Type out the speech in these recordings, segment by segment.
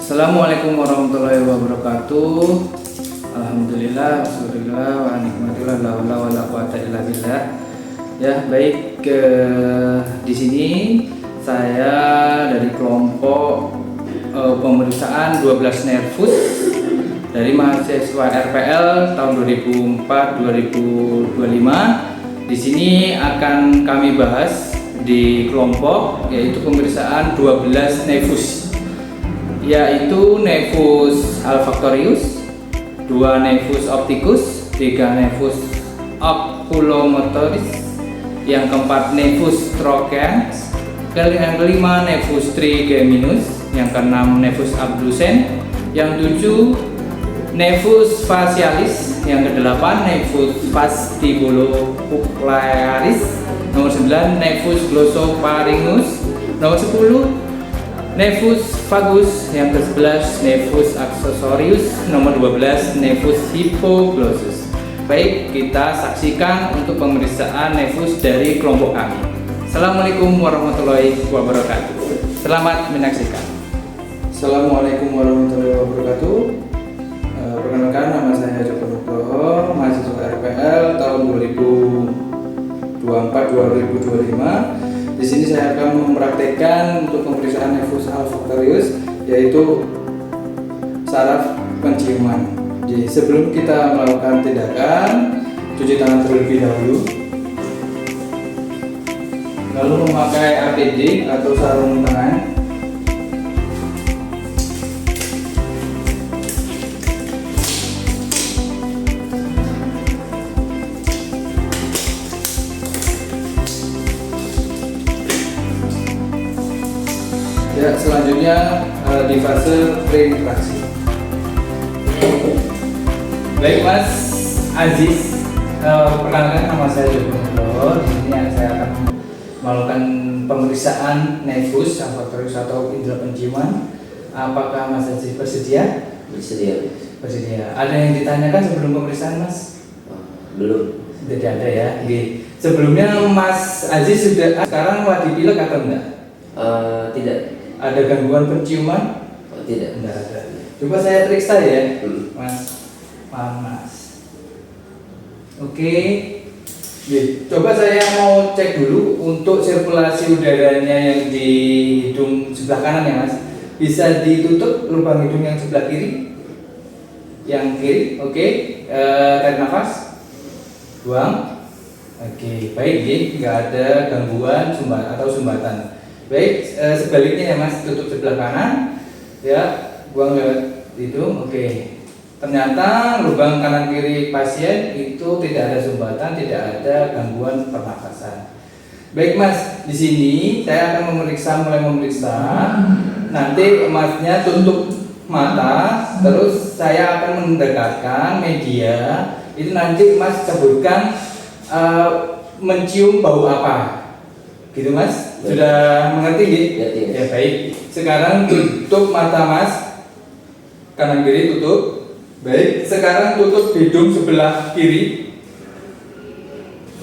Assalamualaikum warahmatullahi wabarakatuh. Alhamdulillah, wassalillah, wa nikmatillah, la haula wala quwata illa billah. Ya, baik, di sini saya dari kelompok pemeriksaan 12 nervus dari mahasiswa RPL tahun 2004-2025. Di sini akan kami bahas di kelompok yaitu pemeriksaan 12 nervus, yaitu nervus olfactorius, 2 nervus opticus, 3 nervus oculomotoris, yang keempat nervus trochleus, yang kelima nervus trigeminus, yang keenam nervus abducens, yang tujuh nervus facialis, yang kedelapan nervus vestibulocochlearis, nomor 9 nervus glossopharyngeus, nomor 10 nervus vagus, yang ke-11 nervus accessorius, nomor 12 nervus hypoglossus. Baik, kita saksikan untuk pemeriksaan nervus dari kelompok kami. Assalamualaikum warahmatullahi wabarakatuh. Selamat menyaksikan. Assalamualaikum warahmatullahi wabarakatuh. Perkenalkan, nama saya Joko Nugroho, mahasiswa RPL tahun 2024-2025. Di sini saya akan mempraktekkan untuk pemeriksaan nervus olfactorius, yaitu saraf penciuman. Jadi sebelum kita melakukan tindakan, cuci tangan terlebih dahulu, lalu memakai APD atau sarung tangan. Ya, selanjutnya di fase pre-intraksi. Baik, Mas Aziz, perkenalkan, nama saya Joko Nugroho. Di sini saya akan melakukan pemeriksaan nervus olfactorius atau indera penciuman. Apakah Mas Aziz bersedia? Bersedia. Bersedia. Ada yang ditanyakan sebelum pemeriksaan, Mas? Belum. Tidak ada ya. Oke. Sebelumnya Mas Aziz sudah sekarang wadi pilek atau enggak? Tidak. Ada gangguan penciuman? Tidak. Enggak ada. Coba saya periksa ya, Mas. Oke. Coba saya mau cek dulu untuk sirkulasi udaranya yang di hidung sebelah kanan ya, Mas. Bisa ditutup lubang hidung yang sebelah kiri? Yang kiri, oke. Tarik nafas, buang. Oke, baik, nggak ada gangguan atau sumbatan. Baik, sebaliknya ya, Mas, tutup sebelah kanan, ya, buang lewat hidung. Oke. Ternyata lubang kanan kiri pasien itu tidak ada sumbatan, tidak ada gangguan pernafasan. Baik, Mas, di sini saya akan mulai memeriksa. Nanti Masnya tutup mata, terus saya akan mendekatkan media. Itu nanti Mas sebutkan mencium bau apa, gitu, Mas? Sudah mengerti, gitu? Ya, baik. Sekarang tutup mata Mas, kanan kiri tutup. Baik, sekarang tutup hidung sebelah kiri.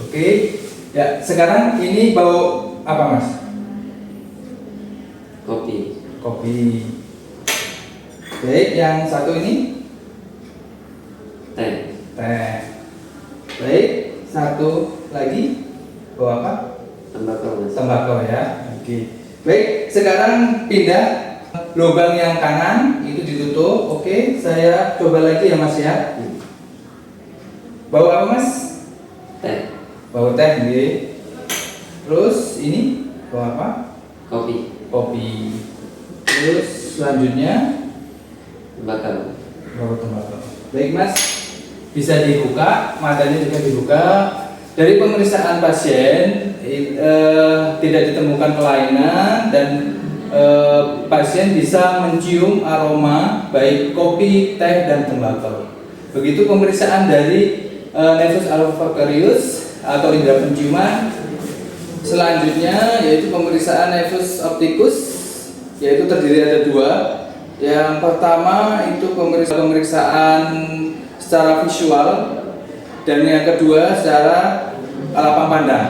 Oke. Ya, sekarang ini bau apa, Mas? Kopi. Kopi. Baik, yang satu ini? Teh. Teh. Baik, satu lagi bau apa? Tembakau, Mas. Tembakau ya. Oke. Baik, sekarang pindah lubang yang kanan itu ditutup. Oke, saya coba lagi ya, Mas ya. Bau apa, Mas? Teh. Bau teh, nggih. Terus ini bau apa? Kopi. Kopi. Terus selanjutnya Tembakau. bau tembakau. Baik, Mas. Bisa dibuka, matanya juga dibuka. Dari pemeriksaan pasien tidak ditemukan kelainan dan pasien bisa mencium aroma baik kopi, teh, dan tembakau. Begitu pemeriksaan dari nervus olfactorius atau indera penciuman. Selanjutnya yaitu pemeriksaan nervus opticus, yaitu terdiri ada 2. Yang pertama itu pemeriksaan secara visual, dan yang kedua secara lapang pandang.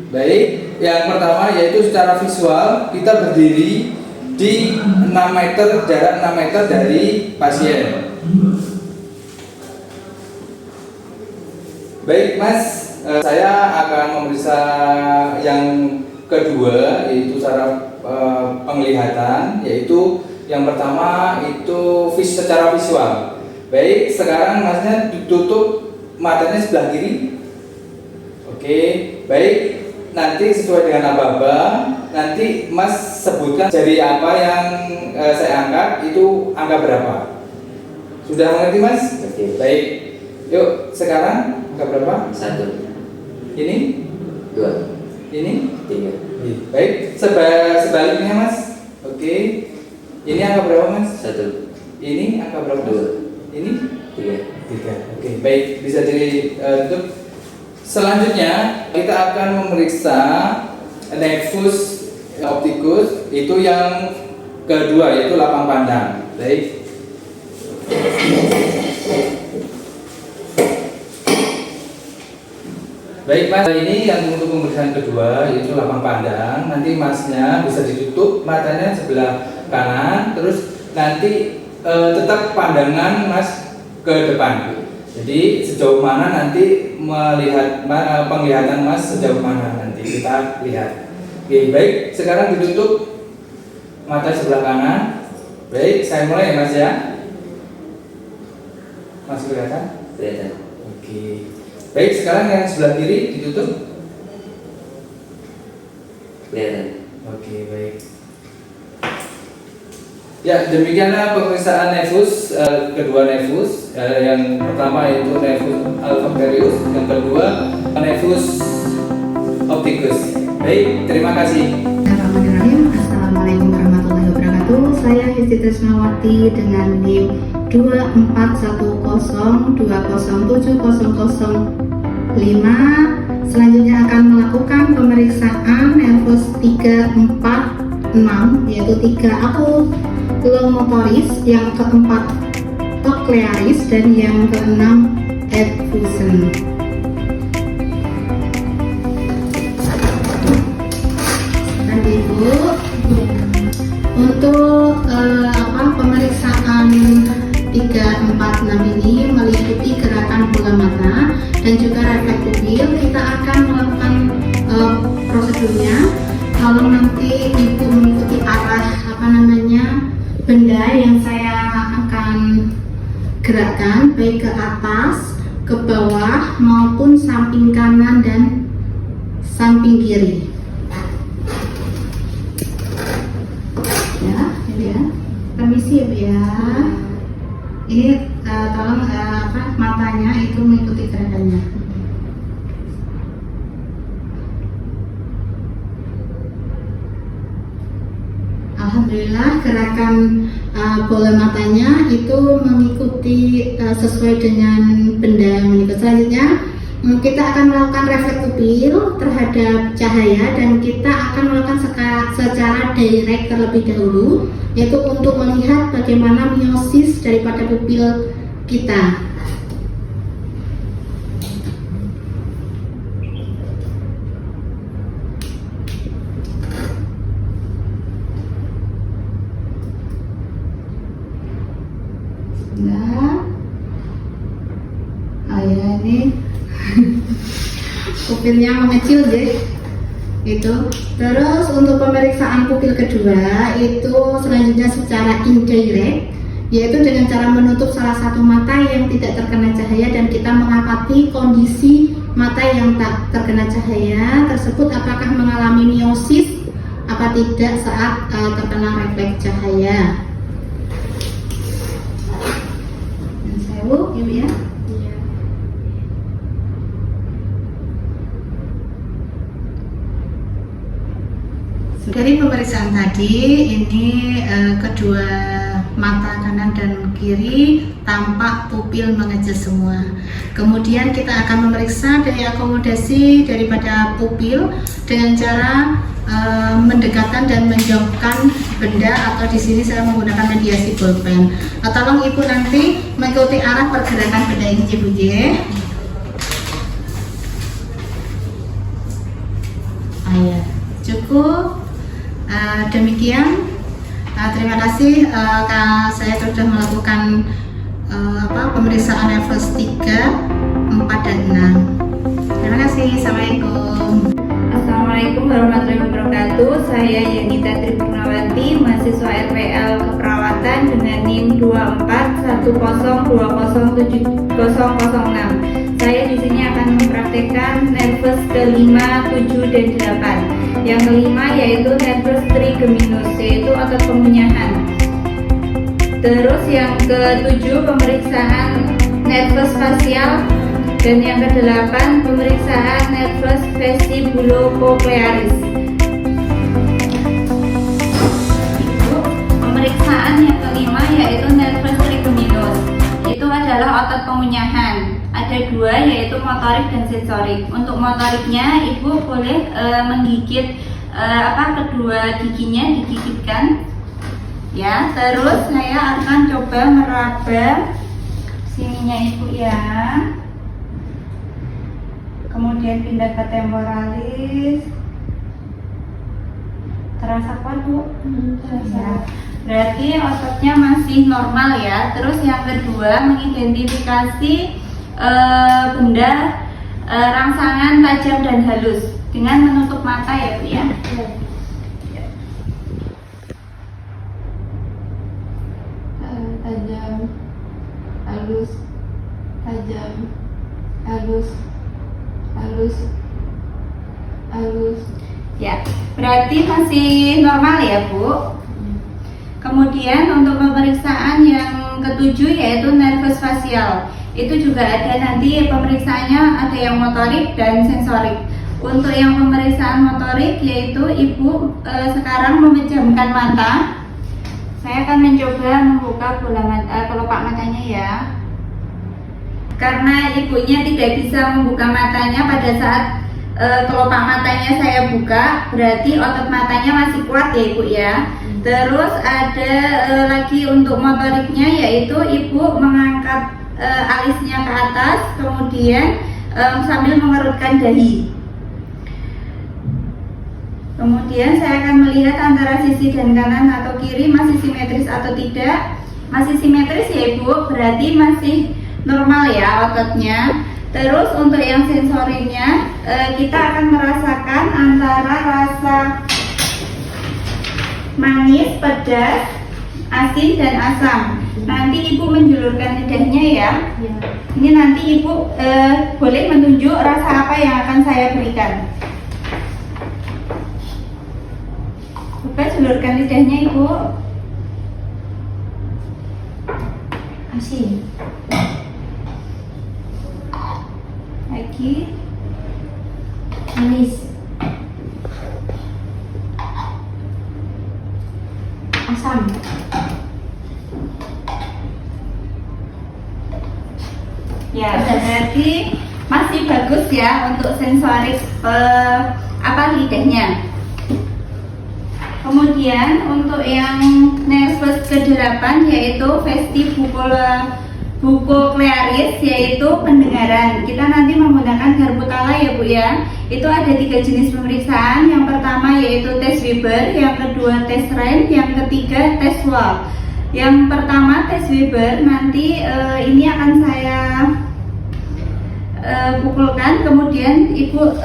Baik, yang pertama yaitu secara visual, kita berdiri di 6 meter, jarak 6 meter dari pasien. Baik Mas, saya akan memeriksa yang kedua, yaitu cara penglihatan, yaitu yang pertama itu secara visual. Baik, sekarang Masnya ditutup matanya sebelah kiri. Oke, baik. Nanti sesuai dengan aba-aba, nanti Mas sebutkan jari apa yang saya angkat itu angka berapa. Sudah mengerti Mas? Oke. Baik. Yuk, sekarang angka berapa? 1, Ini? 2, Ini? 3, Baik. Sebaliknya Mas. Oke. Ini angka berapa Mas? 1, Ini angka berapa? 2, Ini? 3. Oke, baik, bisa ditutup. Selanjutnya kita akan memeriksa nefus optikus, itu yang kedua, yaitu lapang pandang. Baik. Baik Mas, ini yang untuk pemeriksaan kedua, yaitu lapang pandang. Nanti Masnya bisa ditutup matanya sebelah kanan, terus nanti tetap pandangan Mas ke depan. Jadi sejauh mana nanti melihat penglihatan Mas sejauh mana nanti kita lihat. Oke, baik. Sekarang ditutup mata sebelah kanan. Baik, saya mulai ya Mas ya. Mas kelihatan? Kelihatan. Oke. Baik, sekarang yang sebelah kiri ditutup. Kelihatan. Oke, baik. Ya, demikianlah pemeriksaan nefus, kedua nefus. Yang pertama itu nefus alveolus, yang kedua nefus optikus. Baik, terima kasih. Bismillahirrahmanirrahim. Assalamualaikum warahmatullahi wabarakatuh. Saya Histi Trisnawati dengan NIM 241020070005. Selanjutnya akan melakukan pemeriksaan nefus 3, 4, 6, yaitu 3 oculomotoris, yang keempat cochlearis, dan yang keenam effusion. Dan Ibu, untuk pemeriksaan 3, 4, 6 ini meliputi gerakan bola mata dan juga refleks pupil. Kita akan melakukan prosedurnya. Kalau nanti Ibu mengikuti arah benda yang saya akan gerakkan, baik ke atas, ke bawah, maupun samping kanan dan samping kiri. Ya, ini ya. Permisi ya Bu ya. Ini tolong matanya itu mengikuti gerakannya. Alhamdulillah, gerakan bola matanya itu mengikuti sesuai dengan benda yang mengikut. Selanjutnya kita akan melakukan refleks pupil terhadap cahaya, dan kita akan melakukan secara direct terlebih dahulu, yaitu untuk melihat bagaimana meiosis daripada pupil kita. Nah, ya ini pupilnya mengecil deh. Itu. Terus untuk pemeriksaan pupil kedua itu selanjutnya secara indirect, yaitu dengan cara menutup salah satu mata yang tidak terkena cahaya, dan kita mengamati kondisi mata yang tak terkena cahaya tersebut apakah mengalami meiosis apa tidak saat terkena refleks cahaya. Ibu ya. Iya. Dari pemeriksaan tadi ini kedua mata kanan dan kiri tampak pupil mengecil semua. Kemudian kita akan memeriksa daya akomodasi daripada pupil dengan cara mendekatkan dan menjauhkan benda, atau di sini saya menggunakan mediasi bolpen. Tolong Ibu nanti mengikuti arah pergerakan benda ini, Ibu ya. Cukup. Demikian Terima kasih saya sudah melakukan pemeriksaan nervus 3, 4, dan 6. Terima kasih. Assalamualaikum. Assalamualaikum warahmatullahi wabarakatuh. Saya Yanita Tripurnawati, mahasiswa RPL Keperawatan dengan NIM 24102070006. Saya di sini akan mempraktekkan nervus ke-5, 7, dan 8. Yang kelima yaitu nervus trigeminus, yaitu otot pemunyahan. Terus yang ke-7 pemeriksaan nervus facial, dan yang ke-8 pemeriksaan nervus vestibulocochlearis. Pemeriksaan yang kelima yaitu nervus trigeminus. Itu adalah otot pemunyahan. Ada dua, yaitu motorik dan sensorik. Untuk motoriknya, ibu boleh menggigit kedua giginya, digigitkan. Ya, terus saya akan coba meraba sininya ibu ya. Kemudian pindah ke temporalis. Terasa kuat bu? Ya. Berarti ototnya masih normal ya. Terus yang kedua, mengidentifikasi benda rangsangan tajam dan halus dengan menutup mata ya bu ya. Tajam, halus, tajam, halus, halus, halus. Ya, berarti masih normal ya bu. Kemudian untuk pemeriksaan yang ketujuh yaitu nervus facial. Itu juga ada nanti pemeriksaannya, ada yang motorik dan sensorik. Untuk yang pemeriksaan motorik yaitu ibu sekarang memejamkan mata. Saya akan mencoba membuka kelopak matanya ya. Karena ibunya tidak bisa membuka matanya pada saat kelopak matanya saya buka, berarti otot matanya masih kuat ya ibu ya. Terus ada lagi untuk motoriknya, yaitu ibu mengangkat alisnya ke atas, kemudian sambil mengerutkan dahi. Kemudian saya akan melihat antara sisi dan kanan atau kiri masih simetris atau tidak. Masih simetris ya ibu, berarti masih normal ya ototnya. Terus untuk yang sensorinya, kita akan merasakan antara rasa manis, pedas, asin, dan asam. Nanti ibu menjulurkan lidahnya ya. Ini nanti ibu boleh menunjuk rasa apa yang akan saya berikan. Coba julurkan lidahnya ibu. Asin. Lagi. Manis. Asam. Ya, berarti masih bagus ya untuk sensorik lidahnya. Kemudian untuk yang nervus ke-8 yaitu vestibulocochlearis, yaitu pendengaran. Kita nanti menggunakan garpu tala ya bu ya. Itu ada 3 jenis pemeriksaan. Yang pertama yaitu tes Weber, yang kedua tes Rhine, yang ketiga tes Wahl. Yang pertama tes Weber, nanti ini akan saya pukulkan, kemudian ibu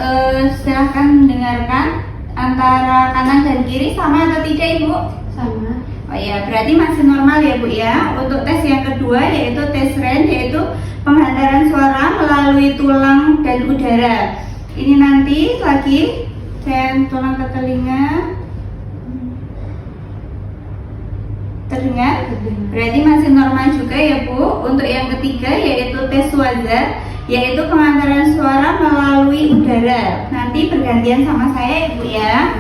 silahkan mendengarkan antara kanan dan kiri sama atau tidak ibu? Sama. Oh ya, berarti masih normal ya bu ya. Untuk tes yang kedua yaitu tes Rhine, yaitu penghantaran suara melalui tulang dan udara. Ini nanti lagi saya tulang ke telinga. Terdengar? Berarti masih normal juga ya bu. Untuk yang ketiga yaitu tes Schwarzer, yaitu pengantaran suara melalui udara. Nanti bergantian sama saya ibu ya.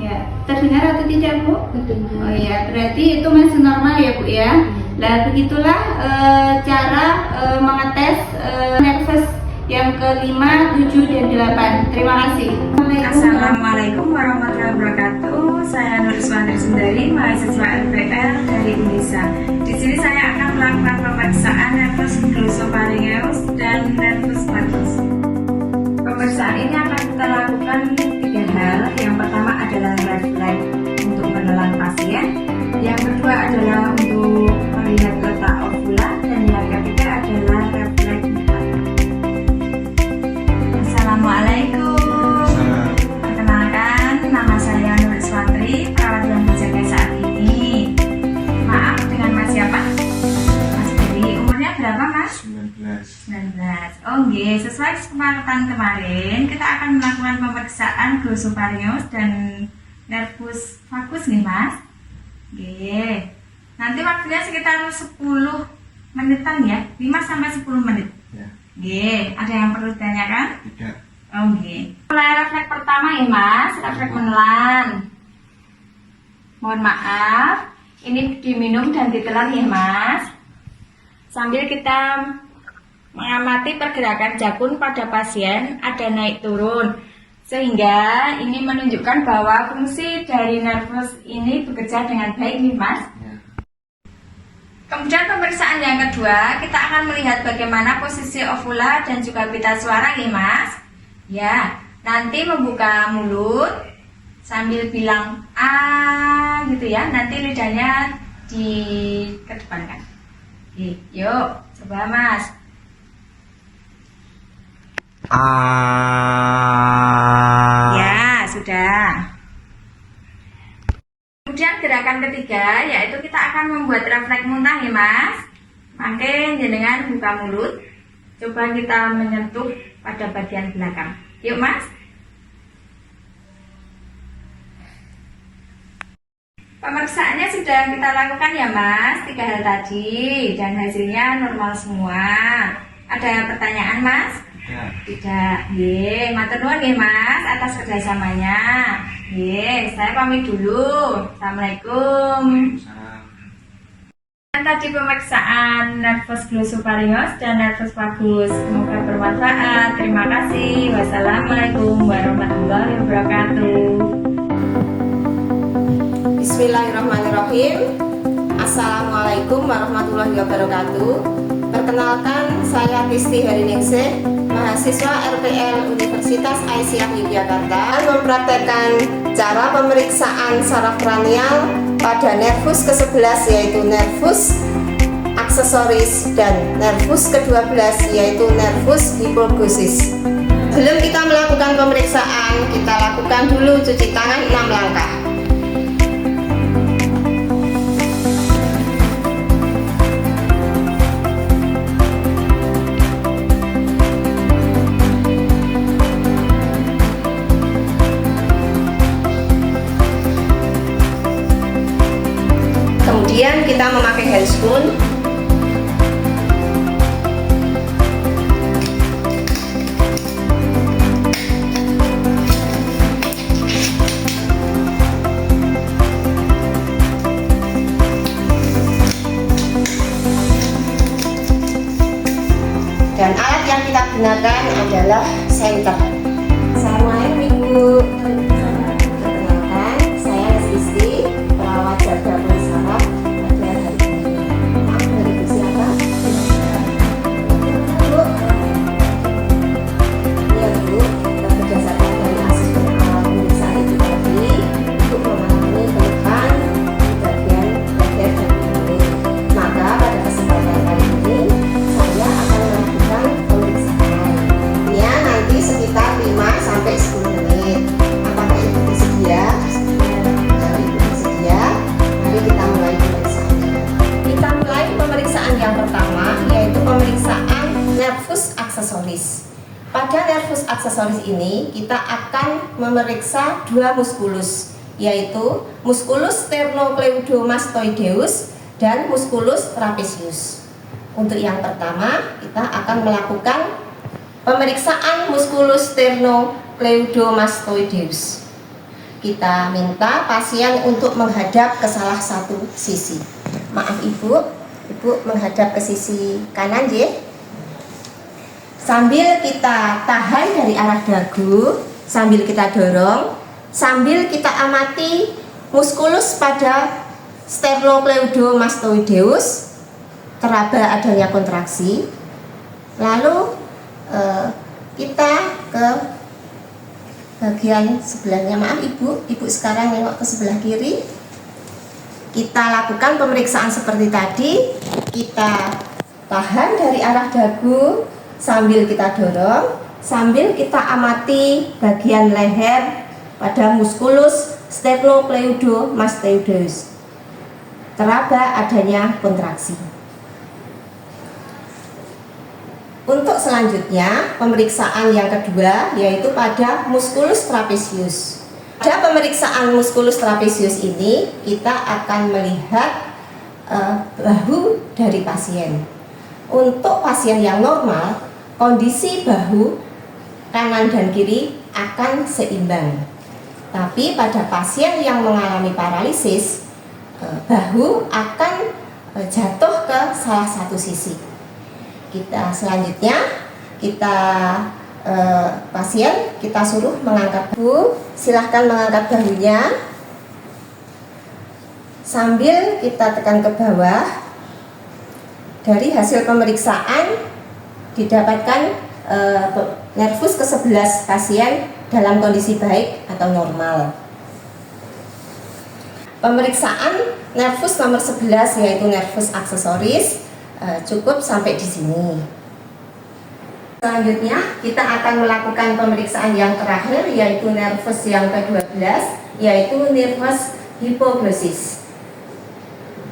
Ya, terdengar atau tidak bu? Terdengar. Oh ya, berarti itu masih normal ya bu ya. Nah begitulah cara mengetes nervus yang yang ke-5, 7, dan 8. Terima kasih. Assalamualaikum warahmatullahi wabarakatuh. Saya Nur Iswandri Sundari, mahasiswa LPR dari Indonesia. Di sini saya akan melakukan pemeriksaan nervus glossopharyngeus dan nervus vagus. Pemeriksaan ini akan kita lakukan 3 hal. Yang pertama adalah refleks untuk menelan pasien. Yang kedua adalah untuk melihat letak ovula, dan yang ketiga adalah refleks mata. Assalamualaikum. Perkenalkan, nama saya Nur Iswandri, perawat yang berjaga saat ini. Maaf, dengan Mas siapa? Mas Beri. Umurnya berapa, Mas? 19. Oh, nggih. Sesuai kesepakatan kemarin, kita akan melakukan pemeriksaan glossopharyngeus dan nervus vagus nih, Mas. Nggih. Nanti waktunya sekitar 10 menitan ya, 5-10 menit. Ya. Nggih, ada yang perlu ditanyakan? Tidak. Oh, nggih. Mulai refleks pertama ya, Mas, refleks menelan. Mohon maaf, ini diminum dan ditelan ya, Mas. Sambil kita mengamati pergerakan jakun pada pasien ada naik turun, sehingga ini menunjukkan bahwa fungsi dari nervus ini bekerja dengan baik nih, Mas. Ya. Kemudian pemeriksaan yang kedua, kita akan melihat bagaimana posisi ovula dan juga pita suara ya, Mas. Ya, nanti membuka mulut sambil bilang ah gitu ya. Nanti lidahnya dikedepankan. Oke, yuk, coba Mas. Ya, sudah. Kemudian gerakan ketiga, yaitu kita akan membuat refleks muntah ya, Mas. Makin jenengan buka mulut. Coba kita menyentuh pada bagian belakang. Yuk, Mas. Pemeriksaannya sudah kita lakukan ya, Mas. 3 hal tadi dan hasilnya normal semua. Ada pertanyaan, Mas? Tidak. Ye, matur nuwun nggih, Mas, atas kerjasamanya. Ye, saya pamit dulu. Assalamualaikum. Tadi pemeriksaan nervus glossopharyngeus dan nervus vagus. Semoga bermanfaat. Terima kasih. Wassalamualaikum warahmatullahi wabarakatuh. Bismillahirrahmanirrahim. Assalamualaikum warahmatullahi wabarakatuh. Perkenalkan, saya Tisti Hariningsih, mahasiswa RPL Universitas Aisyah Yogyakarta, mempraktekkan cara pemeriksaan saraf kranial pada nervus ke-11 yaitu nervus aksesoris dan nervus ke-12 yaitu nervus hipogosis. Sebelum kita melakukan pemeriksaan, kita lakukan dulu cuci tangan 6 langkah. Kemudian kita memakai handscoon. Dan alat yang kita gunakan adalah senter. Assalamualaikum Ibu. Perkenalkan, saya Sisti, perawat jaga saraf. Pada nervus aksesoris ini kita akan memeriksa 2 muskulus, yaitu muskulus sternocleidomastoideus dan muskulus trapezius. Untuk yang pertama kita akan melakukan pemeriksaan muskulus sternocleidomastoideus. Kita minta pasien untuk menghadap ke salah satu sisi. Maaf Ibu menghadap ke sisi kanan ya. Sambil kita tahan dari arah dagu, sambil kita dorong, sambil kita amati muskulus pada sternocleidomastoideus, teraba adanya kontraksi. Lalu kita ke bagian sebelahnya. Maaf ibu sekarang nengok ke sebelah kiri. Kita lakukan pemeriksaan seperti tadi. Kita tahan dari arah dagu sambil kita dorong, sambil kita amati bagian leher pada muskulus sternocleidomastoideus, teraba adanya kontraksi. Untuk selanjutnya, pemeriksaan yang kedua yaitu pada musculus trapezius. Pada pemeriksaan musculus trapezius ini, kita akan melihat bahu dari pasien. Untuk pasien yang normal, kondisi bahu kanan dan kiri akan seimbang. Tapi pada pasien yang mengalami paralisis, bahu akan jatuh ke salah satu sisi. Selanjutnya pasien kita suruh mengangkat bahu. Silahkan mengangkat bahunya sambil kita tekan ke bawah. Dari hasil pemeriksaan didapatkan nervus ke-11 pasien dalam kondisi baik atau normal. Pemeriksaan nervus nomor 11 yaitu nervus aksesoris cukup sampai di sini. Selanjutnya kita akan melakukan pemeriksaan yang terakhir yaitu nervus yang ke-12 yaitu nervus hipoglossis.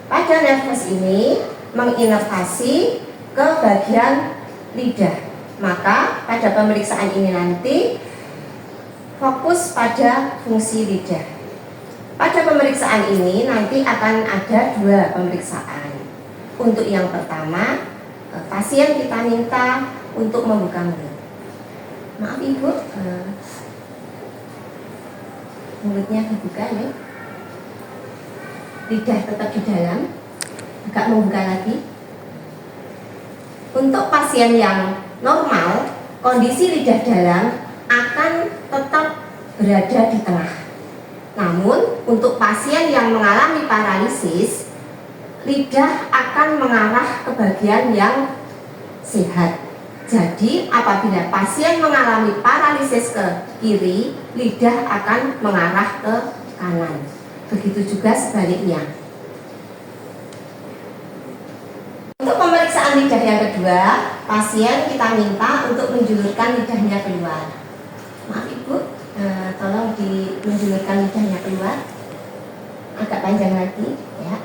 Pada nervus ini menginervasi ke bagian lidah. Maka pada pemeriksaan ini nanti fokus pada fungsi lidah. Pada pemeriksaan ini nanti akan ada dua pemeriksaan. Untuk yang pertama, pasien kita minta untuk membuka mulut. Maaf ibu, mulutnya dibuka ya. Lidah tetap di dalam, agak membuka lagi. Untuk pasien yang normal, kondisi lidah dalam akan tetap berada di tengah. Namun, untuk pasien yang mengalami paralisis, lidah akan mengarah ke bagian yang sehat. Jadi, apabila pasien mengalami paralisis ke kiri, lidah akan mengarah ke kanan. Begitu juga sebaliknya. Untuk pemeriksaan lidah yang kedua, pasien kita minta untuk menjulurkan lidahnya keluar. Maaf ibu, tolong menjulurkan lidahnya keluar. Agak panjang lagi ya.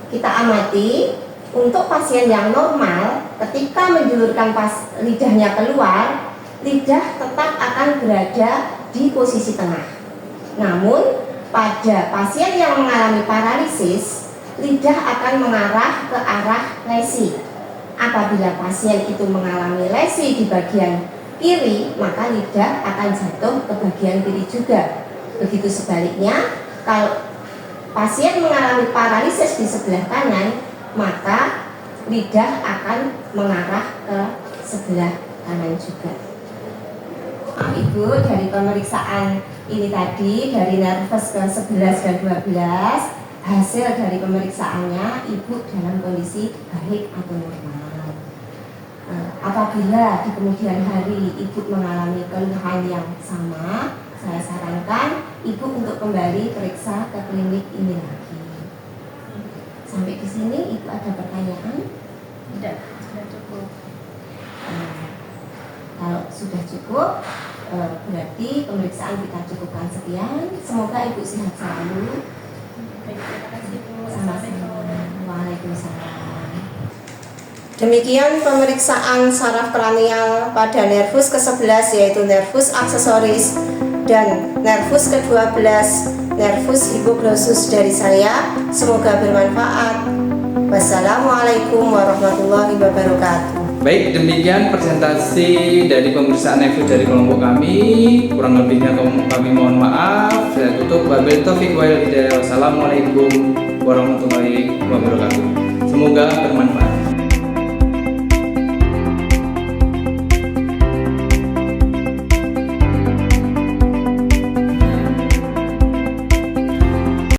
Kita amati untuk pasien yang normal, ketika menjulurkan lidahnya keluar, lidah tetap akan berada di posisi tengah. Namun pada pasien yang mengalami paralisis, lidah akan mengarah ke arah lesi. Apabila pasien itu mengalami lesi di bagian kiri, maka lidah akan jatuh ke bagian kiri juga. Begitu sebaliknya, kalau pasien mengalami paralisis di sebelah kanan, maka lidah akan mengarah ke sebelah kanan juga. Ibu, dari pemeriksaan ini tadi, dari nervus ke-11 dan 12, hasil dari pemeriksaannya ibu dalam kondisi baik atau normal. Apabila di kemudian hari ibu mengalami keluhan yang sama, saya sarankan ibu untuk kembali periksa ke klinik ini lagi. Sampai di sini ibu ada pertanyaan? Tidak, sudah cukup. Kalau sudah cukup, berarti pemeriksaan kita cukupkan sekian. Semoga ibu sehat selalu. Baik, terima kasih Bu. Sama-sama. Waalaikumsalam. Demikian pemeriksaan saraf kranial pada nervus ke-11 yaitu nervus aksesoris dan nervus ke-12 nervus hipoglossus dari saya. Semoga bermanfaat. Wassalamualaikum warahmatullahi wabarakatuh. Baik, demikian presentasi dari pemeriksaan nervus dari kelompok kami. Kurang lebihnya kami mohon maaf. Saya tutup. Wabillahi taufiq wal hidayah. Wassalamualaikum warahmatullahi wabarakatuh.